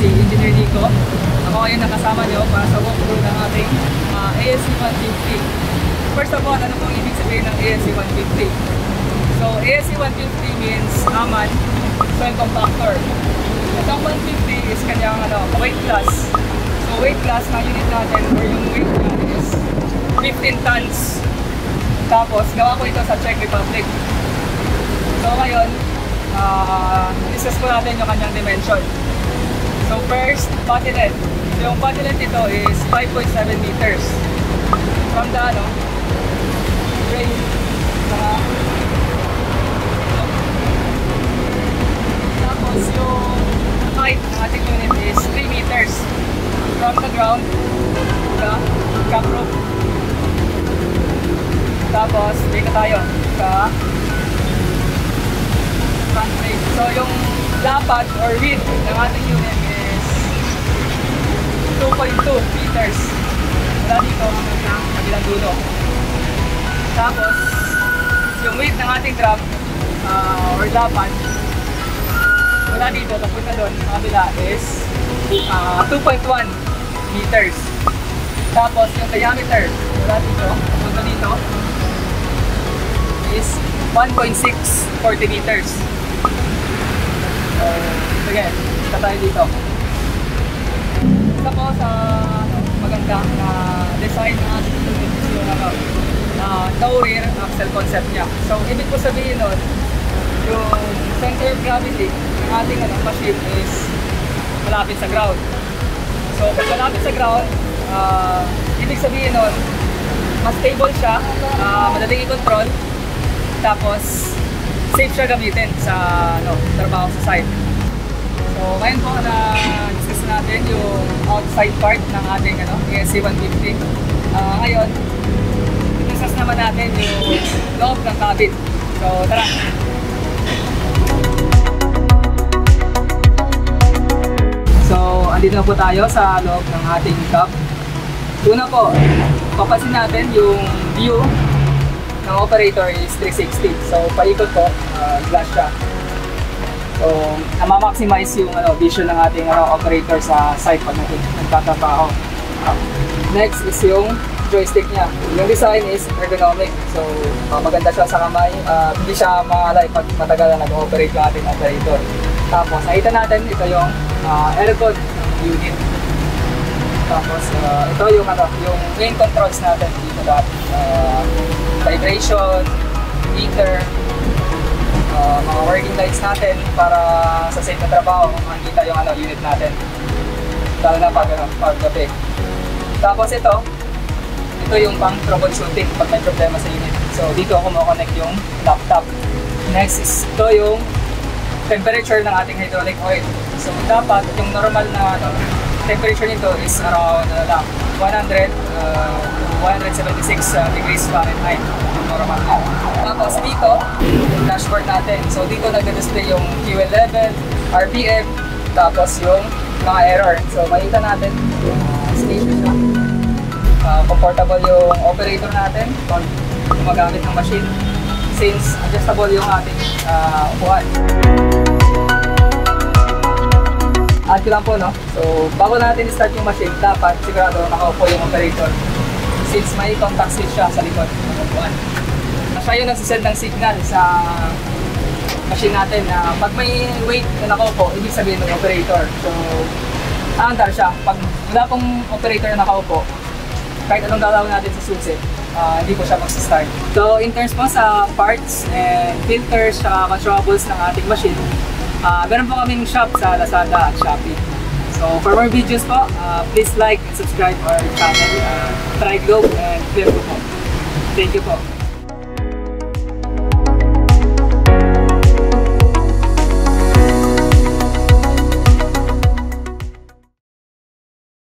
si Engineer Nico. Ako ngayon nakasama nyo para sa walkthrough ng ating ASC 150. First of all, ano pong ibig sabihin ng ASC 150? So, ASC 150 means Aman Soil Compactor. Itong 150 is kanyang weight class. So, weight class na unit natin or yung weight natin is 15 tons. Tapos, gawa ko ito sa Czech Republic. So, ngayon, discuss po natin yung kanyang dimension. So first, body length. So yung body length ito is 5.7 meters. From the frame tapos yung height ng ating unit is 3 meters. From the ground to the cap roof. Tapos, dito tayo sa front frame. So yung lapad or width ng ating unit is 2.2 meters. Mula dito hanggang sa kabilang dulo. Tapos yung width ng ating drum or lapad mula dito papunta doon sa kabila is 2.1 meters. Tapos yung diameter mula dito papunta dito is 1.640 meters. So, again, kita tayo dito. Isa po sa magandang design ng ating yung no rear axle concept niya. So, ibig po sabihin nun, yung center of gravity ng ating machine is malapit sa ground. So, pag malapit sa ground, ibig sabihin nun, mas stable siya, madaling i-control, tapos safe siya gamitin sa trabaho sa site. So ngayon po na-discuss natin yung outside part ng ating ASC 150. Ngayon, discuss naman natin yung loob ng cabin. So tara! So andito na po tayo sa loob ng ating cab. Una po, papansin natin yung view ng operator is 360. So, paikot po, glass siya. So, na-maximize yung vision ng ating operator sa site pag nagtatrabaho. Next is yung joystick niya. Yung design is ergonomic. So, maganda siya sa kamay. Hindi siya maalay pag matagal na nag-operate yung ating operator. Tapos, nakita natin ito yung aircon unit. Tapos, ito yung main controls natin dito dati. Vibration, meter, mga working lights natin para sa safe na trabaho, makikita yung unit natin. Lalo na pag gabi. Tapos ito yung pang troubleshooting pag may problema sa unit. So dito ako makonect yung laptop. Next is ito yung temperature ng ating hydraulic oil. So dapat yung normal na temperature nito is around 100 to 176 degrees Fahrenheit. Normal. Tapos dito, yung dashboard natin. So dito nag-display yung fuel level, RPM, tapos yung mga error. So makita natin yung station na. Comfortable yung operator natin pag gumagamit ng machine since adjustable yung ating upuan. Add ko lang po, no? So, bago natin start yung machine, dapat sigurado nakaupo yung operator since may contact switch siya sa likod ng upuan. Siya yung nagsisend ng signal sa machine natin na pag may weight na nakaupo, ibig sabihin ng operator. So, aandar siya. Pag wala pong operator na nakaupo, kahit anong gagawin natin sa susi, hindi po siya mag-start. So, in terms po sa parts and filters at consumables ng ating machine, meron po kaming shop sa Lazada at Shopee. So for more videos po, please like and subscribe our channel, Triglobe and Clear po. Thank you po.